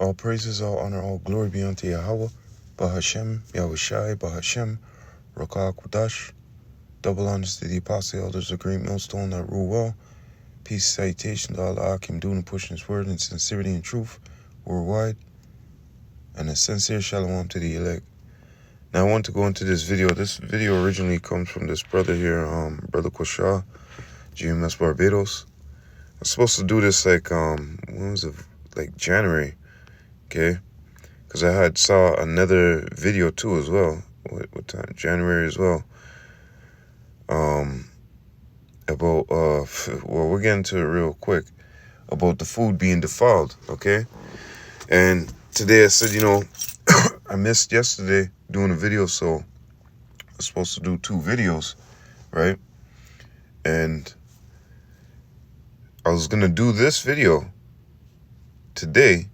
All praises, all honor, all glory be unto Yahweh, Bahashem, Yahushai, Bahashem, Rakah Kudash. Double honors to the apostle elders of Great Millstone that rule well. Peace, salutation to all the Akim doing and pushing his word in sincerity and truth worldwide. And a sincere shalom to the elect. Now I want to go into this video. This video originally comes from this brother here, Brother Kwasha, GMS Barbados. I was supposed to do this like, when was it? Like January, okay? Because I saw another video too as well. What time? January as well. About, well, we'll get into it real quick. About the food being defiled, okay? And today I said, I missed yesterday doing a video, so I was supposed to do 2 videos, right? And I was going to do this video today,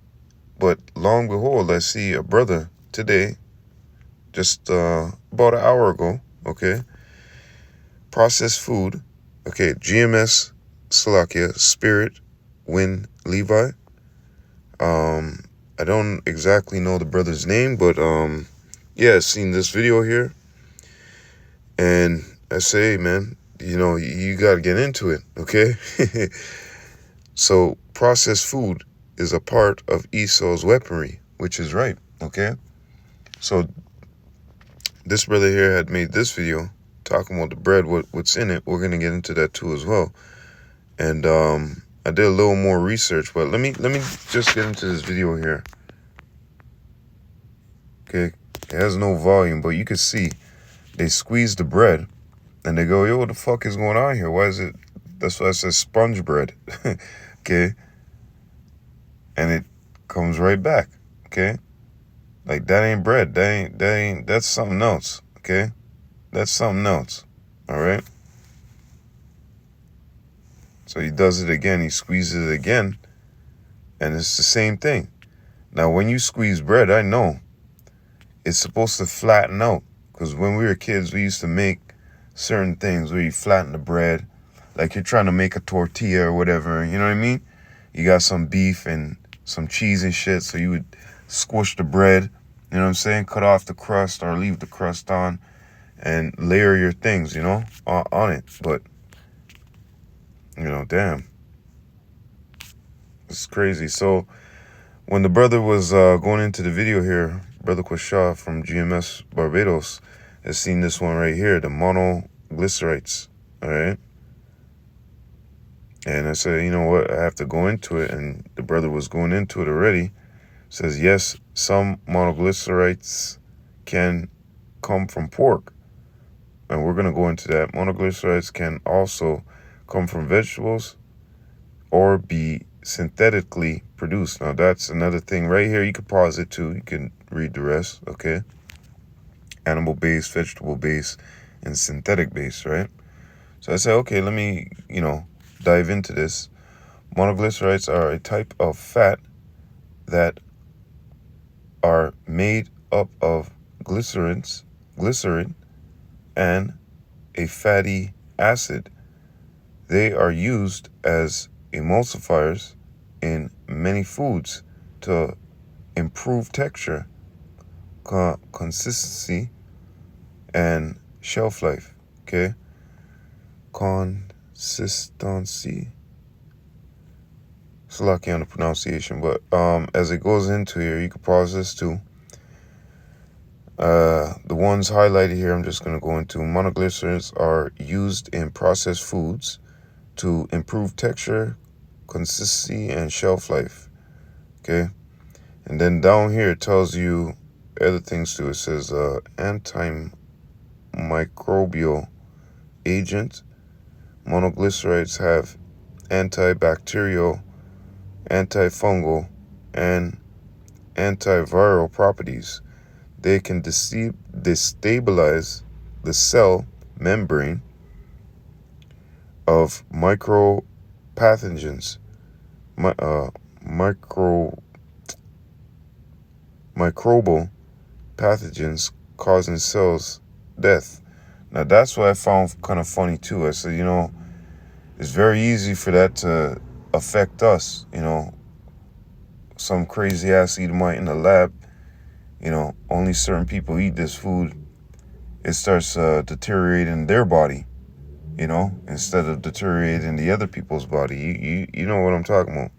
but long behold, I see a brother today, just about an hour ago, okay? Processed food, okay, GMS, Slovakia, Spirit, Win, Levi. I don't exactly know the brother's name, but yeah, I've seen this video here. And I say, man, you got to get into it, okay? So processed food is a part of Esau's weaponry, which is right, okay? So this brother here had made this video talking about the bread, what's in it. We're going to get into that too as well. And I did a little more research, but let me just get into this video here. Okay, it has no volume, but you can see they squeeze the bread and they go, yo, what the fuck is going on here? Why is it? That's why it says sponge bread. Okay, and it comes right back. Okay, like that ain't bread. That's something else. Okay, that's something else. All right. So he does it again. He squeezes it again, and it's the same thing. Now, when you squeeze bread, I know it's supposed to flatten out, because when we were kids, we used to make certain things where you flatten the bread, like you're trying to make a tortilla or whatever. You know what I mean? You got some beef and some cheese and shit, so you would squish the bread. You know what I'm saying? Cut off the crust or leave the crust on, and layer your things, on it. But damn. It's crazy. So when the brother was going into the video here, Brother Kwasha from GMS Barbados has seen this one right here, the monoglycerites, all right? And I said, you know what, I have to go into it. And the brother was going into it already. Says, yes, some monoglycerites can come from pork. And we're going to go into that. Monoglycerites can also come from vegetables or be synthetically produced. Now, that's another thing right here. You can pause it too. You can read the rest, okay? Animal-based, vegetable-based, and synthetic-based, right? So I said, okay, let me, dive into this. Monoglycerides are a type of fat that are made up of glycerin, and a fatty acid. They are used as emulsifiers in many foods to improve texture, consistency, and shelf life. Okay, consistency. It's lucky on the pronunciation, but as it goes into here, you can pause this too. The ones highlighted here, I'm just going to go into. Monoglycerides are used in processed foods to improve texture, consistency, and shelf life. Okay, and then down here it tells you other things too. It says antimicrobial agent. Monoglycerides have antibacterial, antifungal, and antiviral properties. They can destabilize the cell membrane of microbathogens, microbial pathogens, causing cells death. Now, that's what I found kind of funny too. I said, it's very easy for that to affect us, some crazy ass Edomite in the lab, only certain people eat this food, it starts deteriorating their body, instead of deteriorating the other people's body. You know what I'm talking about.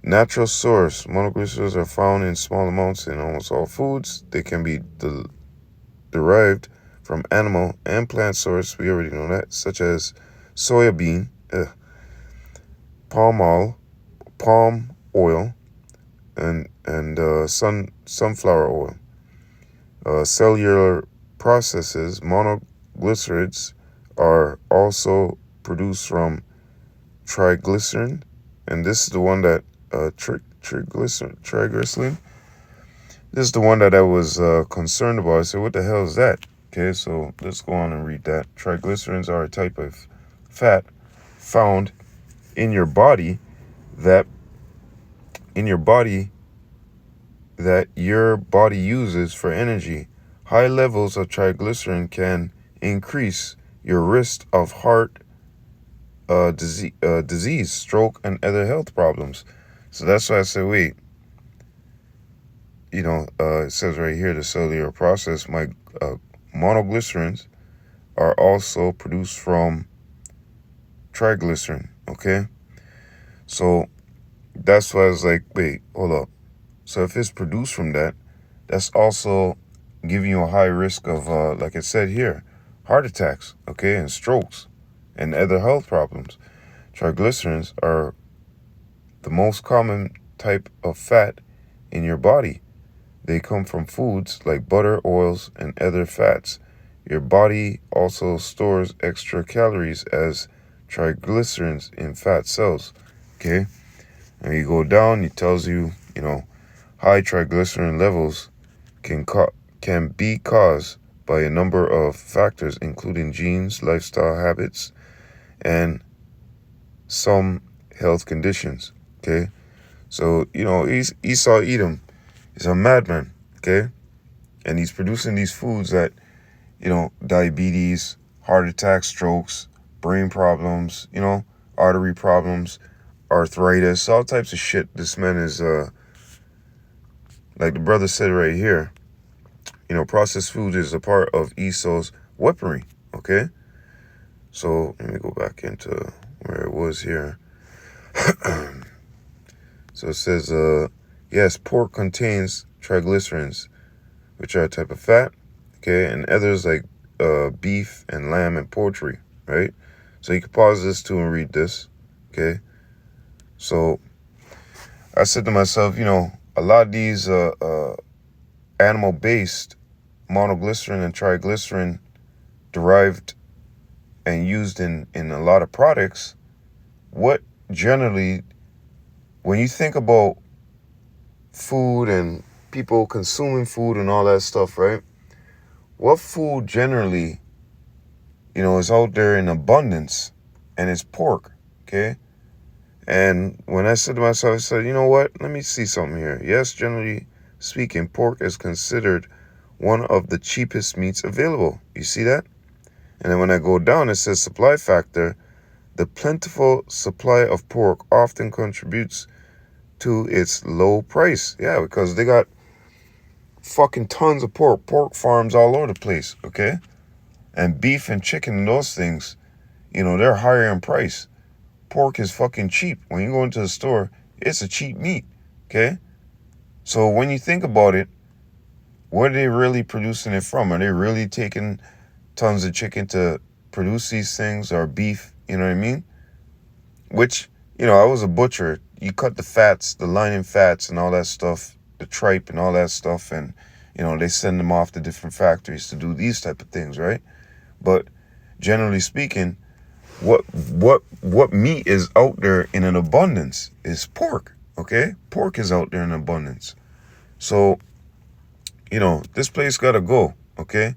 Natural source. Monoglycerols are found in small amounts in almost all foods. They can be derived from animal and plant source. We already know that, such as soya bean, palm oil, and sunflower oil. Cellular processes. Monoglycerides are also produced from triglycerin, and this is the one that triglycerin. This is the one that I was concerned about. I said, what the hell is that? Okay, so let's go on and read that. Triglycerides are a type of fat found in your body that your body uses for energy. High levels of triglycerin can increase your risk of heart disease, stroke, and other health problems. So that's why I said, wait, it says right here, the cellular process, monoglycerins are also produced from triglycerin, okay? So that's why I was like, wait, hold up. So if it's produced from that, that's also giving you a high risk of, like I said here, heart attacks, okay, and strokes, and other health problems. Triglycerides are the most common type of fat in your body. They come from foods like butter, oils, and other fats. Your body also stores extra calories as triglycerides in fat cells, okay? And you go down, it tells you, high triglycerin levels can be caused by a number of factors, including genes, lifestyle habits, and some health conditions, okay? So, Esau Edom is a madman, okay? And he's producing these foods that, diabetes, heart attacks, strokes, brain problems, artery problems, arthritis, all types of shit. This man is, like the brother said right here, processed food is a part of Esau's weaponry, okay? So let me go back into where it was here. So it says, yes, pork contains triglycerides, which are a type of fat, okay, and others like beef and lamb and poultry, right? So you can pause this too and read this, okay? So I said to myself, a lot of these animal-based monoglycerin and triglycerin derived and used in a lot of products, what generally, when you think about food and people consuming food and all that stuff, right? What food generally, is out there in abundance, and it's pork, okay? And when I said to myself, I said, you know what? Let me see something here. Yes, generally speaking, pork is considered one of the cheapest meats available. You see that? And then when I go down, it says supply factor. The plentiful supply of pork often contributes to its low price. Yeah, because they got fucking tons of pork farms all over the place, okay? And beef and chicken and those things, they're higher in price. Pork is fucking cheap. When you go into the store, it's a cheap meat, okay? So when you think about it, where are they really producing it from? Are they really taking tons of chicken to produce these things, or beef, you know what I mean? Which, I was a butcher. You cut the fats, the lining fats and all that stuff, the tripe and all that stuff, and, they send them off to different factories to do these type of things, right? But generally speaking, what meat is out there in an abundance is pork, okay? Pork is out there in abundance. So, this place got to go, okay?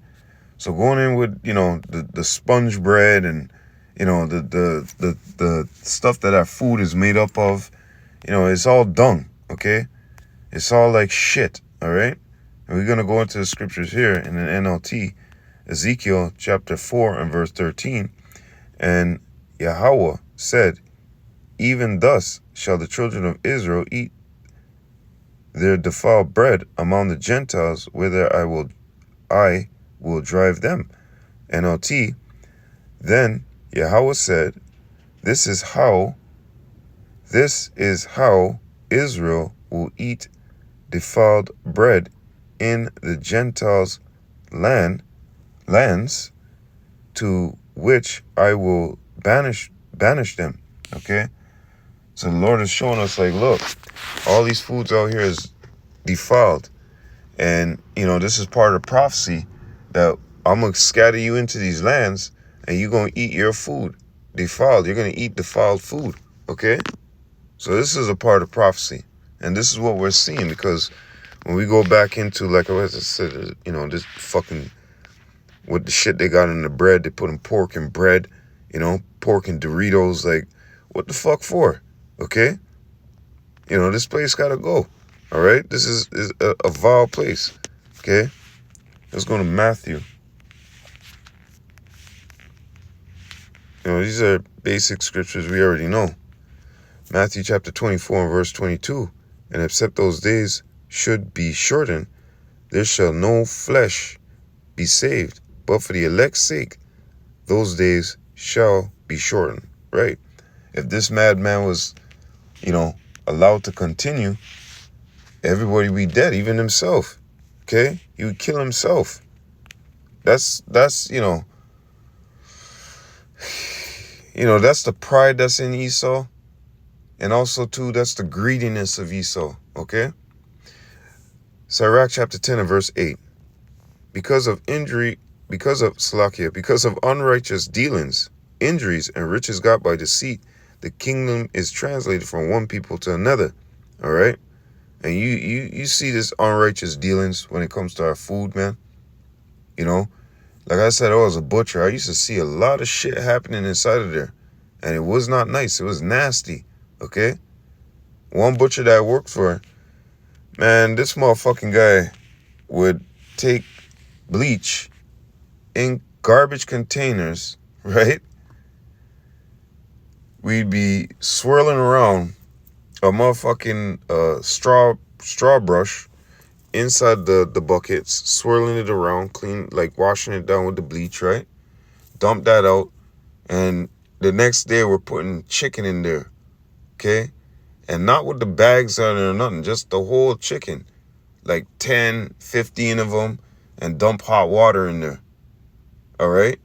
So going in with, the sponge bread and, the stuff that our food is made up of, it's all dung, okay? It's all like shit, all right? And we're going to go into the scriptures here in the NLT, Ezekiel chapter 4 and verse 13. And Yahweh said, even thus shall the children of Israel eat their defiled bread among the Gentiles, whither I will drive them. NLT, then Yahweh said, This is how Israel will eat defiled bread in the Gentiles' lands, to which I will banish them. Okay? So the Lord is showing us, like, look, all these foods out here is defiled. And, this is part of prophecy that I'm going to scatter you into these lands and you're going to eat your food defiled. You're going to eat defiled food. Okay? So this is a part of prophecy. And this is what we're seeing, because when we go back into, like I said, this fucking, with the shit they got in the bread, they put in pork and bread, pork and Doritos, like, what the fuck for? Okay? This place gotta go. All right? This is a vile place. Okay? Let's go to Matthew. These are basic scriptures we already know. Matthew chapter 24 and verse 22. And except those days should be shortened, there shall no flesh be saved. But for the elect's sake, those days shall be shortened. Right? If this madman was, allowed to continue, everybody would be dead, even himself. Okay? He would kill himself. That's that's the pride that's in Esau. And also, too, that's the greediness of Esau. Okay? Sirach chapter 10 and verse 8. Because of unrighteous dealings, injuries, and riches got by deceit, the kingdom is translated from one people to another. All right? And you see this unrighteous dealings when it comes to our food, man. Like I said, I was a butcher. I used to see a lot of shit happening inside of there. And it was not nice. It was nasty. Okay? One butcher that I worked for, man, this motherfucking guy would take bleach in garbage containers, right? We'd be swirling around a motherfucking straw brush inside the buckets, swirling it around, clean, like washing it down with the bleach, right? Dump that out, and the next day we're putting chicken in there, okay? And not with the bags on it or nothing, just the whole chicken, like 10, 15 of them, and dump hot water in there, all right?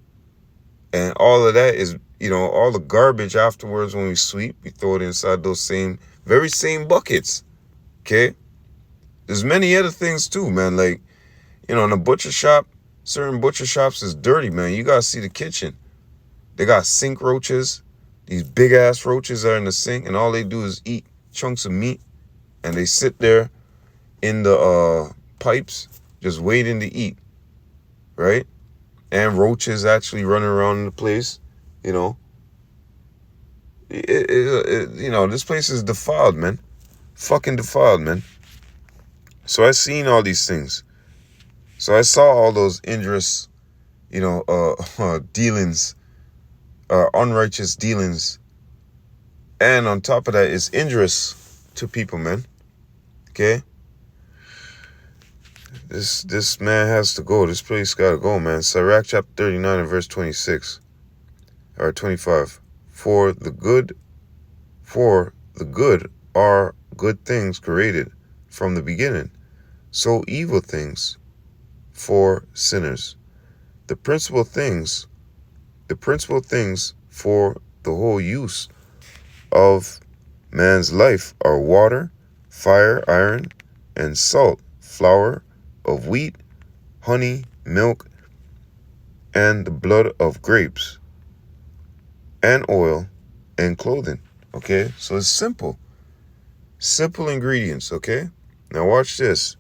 And all of that is, all the garbage afterwards when we sweep, we throw it inside those very same buckets, okay? There's many other things too, man. Like, in a butcher shop, certain butcher shops is dirty, man. You gotta see the kitchen. They got sink roaches. These big ass roaches are in the sink, and all they do is eat chunks of meat, and they sit there in the pipes just waiting to eat, right? And roaches actually running around in the place, this place is defiled, man. Fucking defiled, man. So I seen all these things. So I saw all those injurious, dealings, unrighteous dealings. And on top of that, it's injurious to people, man. Okay? This man has to go. This place gotta go, man. Sirach chapter 39 and verse 26. Or 25. For the good are good things created from the beginning, so evil things for sinners. The principal things for the whole use of man's life are water, fire, iron, and salt, flour of wheat, honey, milk, and the blood of grapes, and oil, and clothing. Okay? So it's simple. Simple ingredients, okay? Now watch this.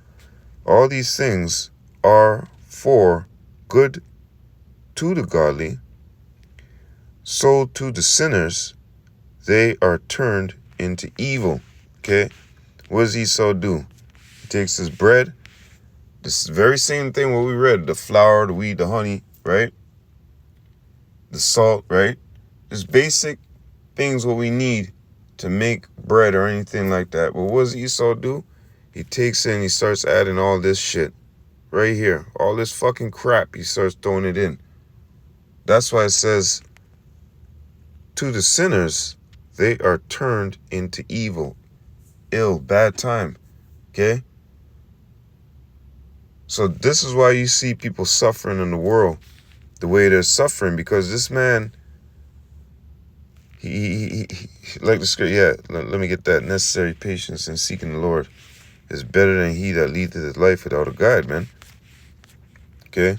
All these things are for good to the godly, so to the sinners they are turned into evil. Okay? What does Esau do? He takes his bread, this very same thing what we read, the flour, the wheat, the honey, right? The salt, right? Just basic things what we need to make bread or anything like that. But what does Esau do? he takes it and he starts adding all this shit right here. All this fucking crap, he starts throwing it in. That's why it says, to the sinners, they are turned into evil, ill, bad time. Okay? So this is why you see people suffering in the world the way they're suffering, because this man, he like the script, yeah, let me get that. Necessary patience in seeking the Lord is better than he that leadeth his life without a guide, man. Okay?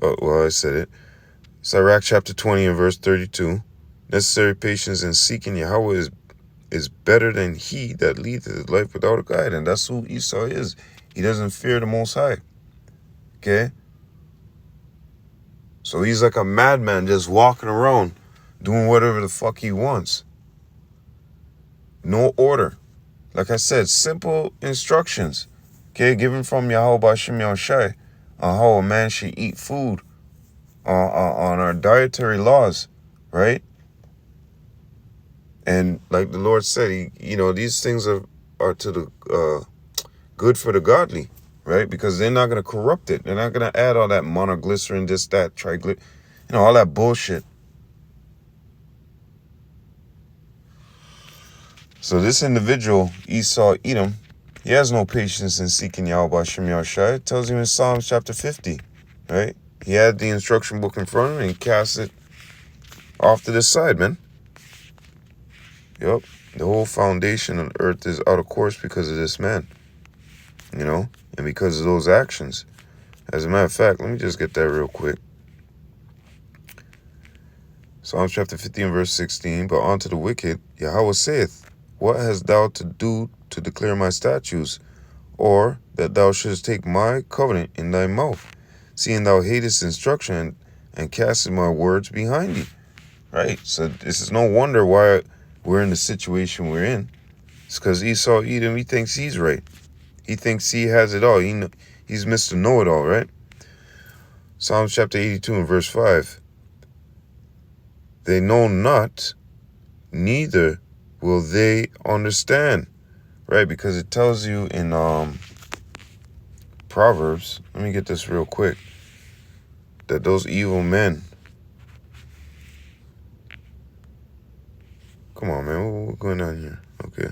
Oh, well, I said it. Sirach chapter 20 and verse 32. Necessary patience in seeking Yahweh is better than he that leadeth his life without a guide. And that's who Esau is. He doesn't fear the Most High. Okay? So he's like a madman just walking around doing whatever the fuck he wants. No order. Like I said, simple instructions. Okay? Given from Yahweh Bashim Yahushai on how a man should eat food, on our dietary laws, right? And like the Lord said, these things are to the good for the godly, right? Because they're not going to corrupt it. They're not going to add all that monoglycerin, this, that, triglycerin, all that bullshit. So this individual, Esau Edom, he has no patience in seeking Yahweh Shem Yahushai. It tells him in Psalms chapter 50, right? He had the instruction book in front of him and he cast it off to the side, man. Yup. The whole foundation of the earth is out of course because of this man, and because of those actions. As a matter of fact, let me just get that real quick. Psalms chapter 15, verse 16, but unto the wicked, Yahweh saith, what hast thou to do to declare my statutes, or that thou shouldest take my covenant in thy mouth, seeing thou hatest instruction and castest my words behind thee? Right? So this is no wonder why we're in the situation we're in. It's because Esau Edom, he thinks he's right. He thinks he has it all. He's Mr. Know-It-All, right? Psalms chapter 82 and verse 5. They know not, neither will they understand. Right? Because it tells you in Proverbs, let me get this real quick, that those evil men, come on, man, what's going on here? Okay.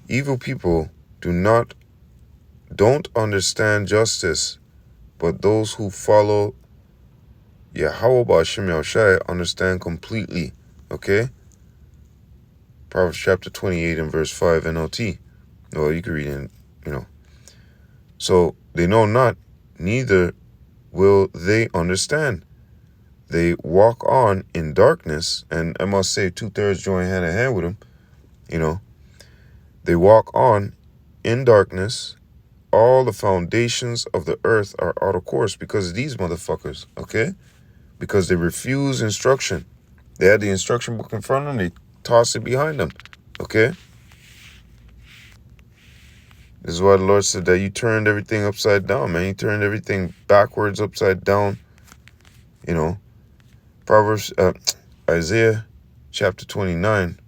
Evil people don't understand justice, but those who follow Yahweh Ba'ashem Yahushai understand completely. Okay? Proverbs chapter 28 and verse 5 NLT. Well, you can read it, So, they know not, neither will they understand. They walk on in darkness, and I must say 2/3 join hand in hand with them, They walk on in darkness. All the foundations of the earth are out of course because of these motherfuckers, okay? Because they refuse instruction. They had the instruction book in front of them, they toss it behind them, okay? This is why the Lord said that you turned everything upside down, man. You turned everything backwards, upside down, Proverbs, Isaiah chapter 29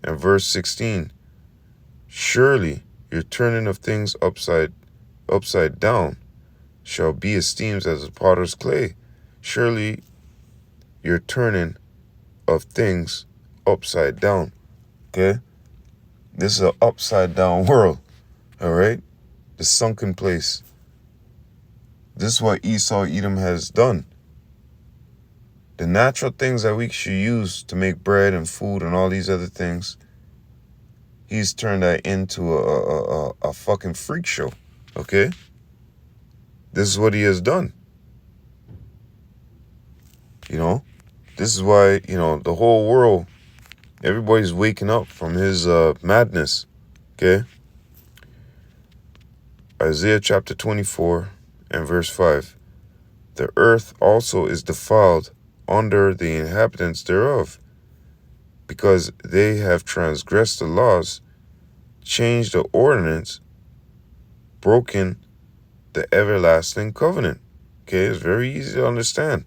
and verse 16. Surely your turning of things upside down shall be esteemed as a potter's clay. Surely your turning of things upside down. Okay? This is an upside down world. All right? The sunken place. This is what Esau Edom has done. The natural things that we should use to make bread and food and all these other things, he's turned that into a fucking freak show. Okay? This is what he has done. This is why, the whole world, everybody's waking up from his madness. Okay? Isaiah chapter 24 and verse 5. The earth also is defiled under the inhabitants thereof, because they have transgressed the laws, changed the ordinance, broken the everlasting covenant. Okay, it's very easy to understand.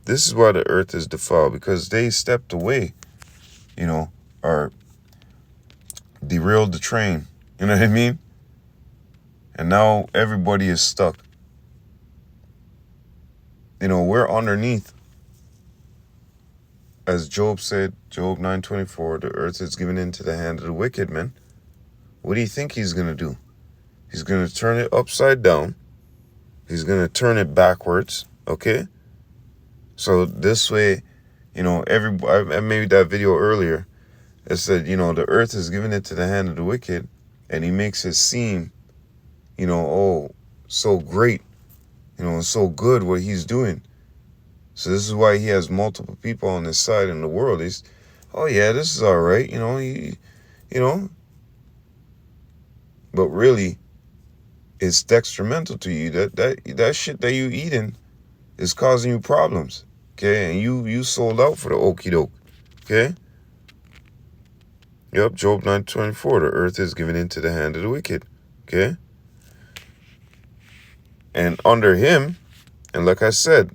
This is why the earth is defiled, because they stepped away, or derailed the train, You know what I mean? And now everybody is stuck. You know, we're underneath. As Job said, Job 9:24, the earth is given into the hand of the wicked, man. What do you think he's going to do? He's going to turn it upside down. He's going to turn it backwards, okay? So this way, you know, I made that video earlier. It said, you know, the earth is given into the hand of the wicked, and he makes it seem, you know, oh, so great, you know, so good what he's doing. So this is why he has multiple people on his side in the world. He's, oh yeah, this is all right, you know. But really, it's detrimental to you. That shit that you eating is causing you problems, okay? And you sold out for the okie doke, okay? Yep, Job 9:24. The earth is given into the hand of the wicked, okay? And under him, and like I said,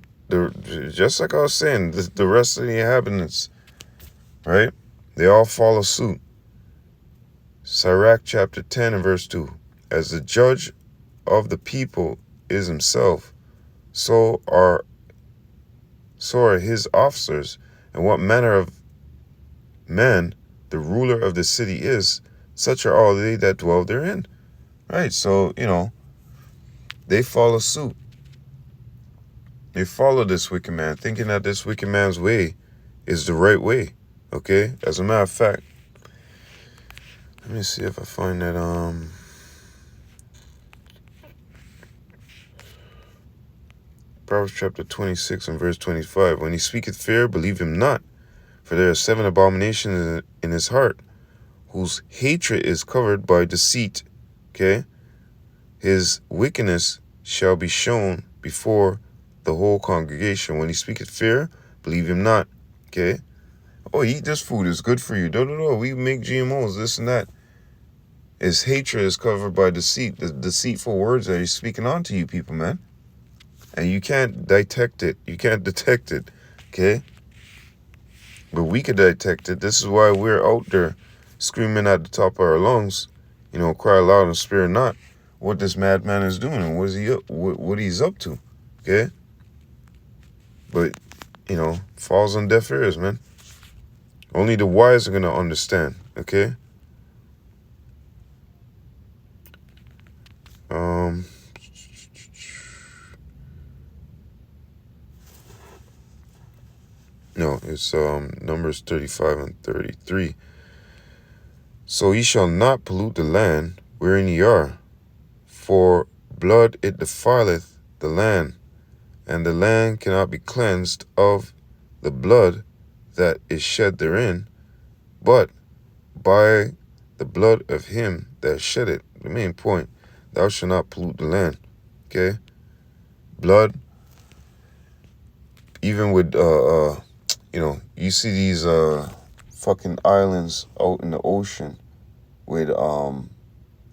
just like I was saying, the rest of the inhabitants, right? They all follow suit. Sirach chapter 10 and verse 2. As the judge of the people is himself, so are his officers, and what manner of men the ruler of the city is, such are all they that dwell therein. Right, so, you know, they follow suit. They follow this wicked man, thinking that this wicked man's way is the right way, okay? As a matter of fact, let me see if I find that, Proverbs chapter 26 and verse 25. When he speaketh fair, believe him not, for there are 7 abominations in his heart, whose hatred is covered by deceit, okay? His wickedness shall be shown before the whole congregation. When he speaketh fair, believe him not, okay? Oh, eat this food, it's good for you. No, we make GMOs, this and that. His hatred is covered by deceit, the deceitful words that he's speaking on to you people, man. And you can't detect it. You can't detect it, okay? But we can detect it. This is why we're out there screaming at the top of our lungs, you know, cry loud and spare not, what this madman is doing and what he's up to, okay? But, you know, falls on deaf ears, man. Only the wise are going to understand, okay? No, it's Numbers 35 and 33. So ye shall not pollute the land wherein ye are, for blood it defileth the land, and the land cannot be cleansed of the blood that is shed therein, but by the blood of him that shed it. The main point, thou shalt not pollute the land, okay? Blood, even with, you know, you see these fucking islands out in the ocean with,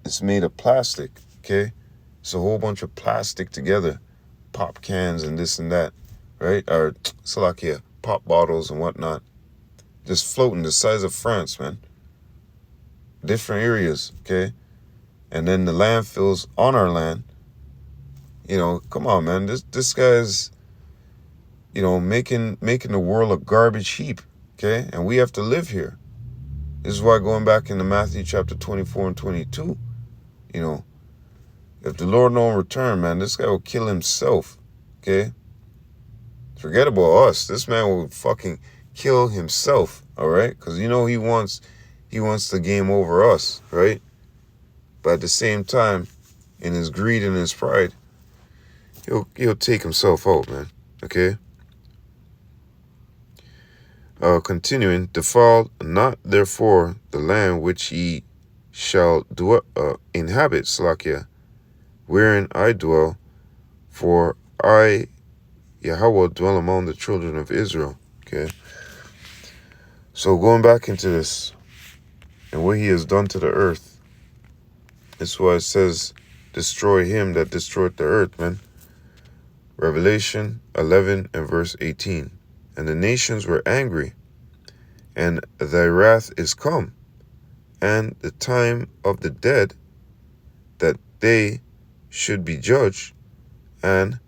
it's made of plastic, okay? It's a whole bunch of plastic together, pop cans and this and that, right? Or, Salakia, pop bottles and whatnot, just floating the size of France, man. Different areas, okay? And then the landfills on our land. You know, come on, man. This guy's, you know, making the world a garbage heap, okay? And we have to live here. This is why going back into Matthew chapter 24 and 22, you know, if the Lord don't return, man, this guy will kill himself, okay? Forget about us. This man will fucking kill himself, all right? Because, you know, he wants the game over us, right? But at the same time, in his greed and his pride, he'll take himself out, man, okay? Continuing, defile not therefore the land which ye shall inhabit, Slakia, wherein I dwell, for I, Yahweh, dwell among the children of Israel, okay? So going back into this, and what he has done to the earth, this is why it says, destroy him that destroyed the earth, man. Revelation 11 and verse 18. And the nations were angry, and thy wrath is come, and the time of the dead that they should be judged, and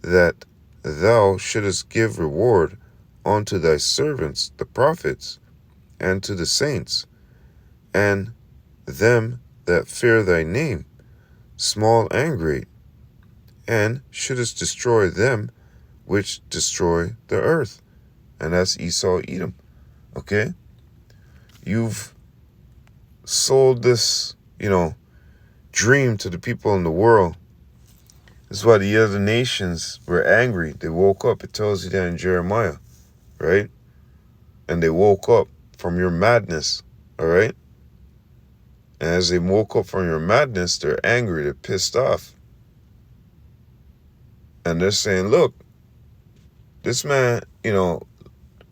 that thou shouldest give reward unto thy servants the prophets, and to the saints, and them that fear thy name, small and great, and shouldest destroy them which destroy the earth. And that's Esau, Edom. Okay? You've sold this, dream to the people in the world. That's why the other nations were angry. They woke up. It tells you that in Jeremiah, right? And they woke up from your madness, all right? And as they woke up from your madness, they're angry. They're pissed off. And they're saying, look, this man,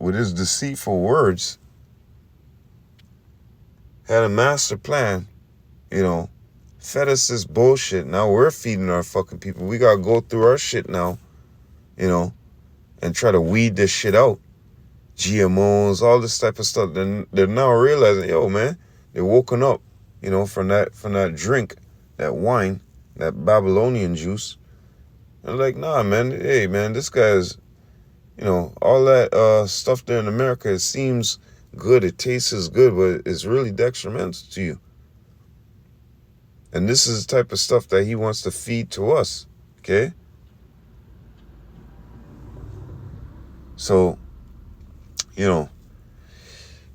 with his deceitful words, had a master plan, fed us this bullshit. Now we're feeding our fucking people. We gotta go through our shit now, and try to weed this shit out. GMOs, all this type of stuff. Then they're now realizing, yo, man, they're woken up, from that drink, that wine, that Babylonian juice. And they're like, nah, man, hey, man, this guy's, all that stuff there in America, it seems good, it tastes good, but it's really detrimental to you. And this is the type of stuff that he wants to feed to us, okay? So,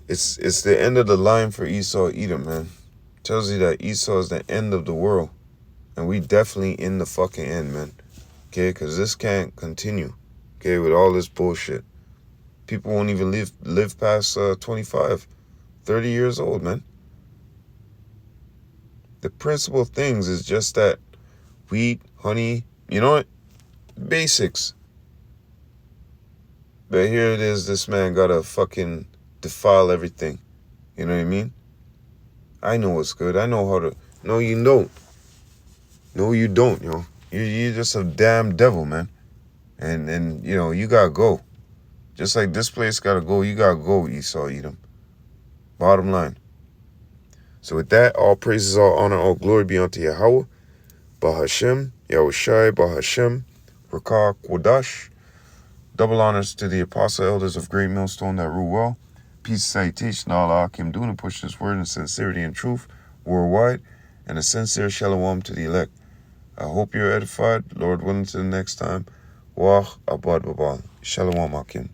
it's the end of the line for Esau, Edom, man. It tells you that Esau is the end of the world. And we definitely in the fucking end, man. Okay, because this can't continue, okay, with all this bullshit. People won't even live past 25, 30 years old, man. The principal things is just that wheat, honey, basics. But here it is, this man gotta fucking defile everything. You know what I mean? I know what's good. I know how to... No, you don't. No, you don't, You're just a damn devil, man. And you gotta go. Just like this place gotta go, you gotta go, Esau, Edom. Bottom line. So with that, all praises, all honor, all glory be unto Yahweh, Bahashem, Yahushai, Bahashem, Rakah, Quadash. Double honors to the apostle elders of Great Millstone that rule well. Peace, salutation, Allah, Akim, doing and push this word in sincerity and truth worldwide. And a sincere shalom to the elect. I hope you're edified. Lord willing, to the next time. Wah abad babal. Shalom, Akim.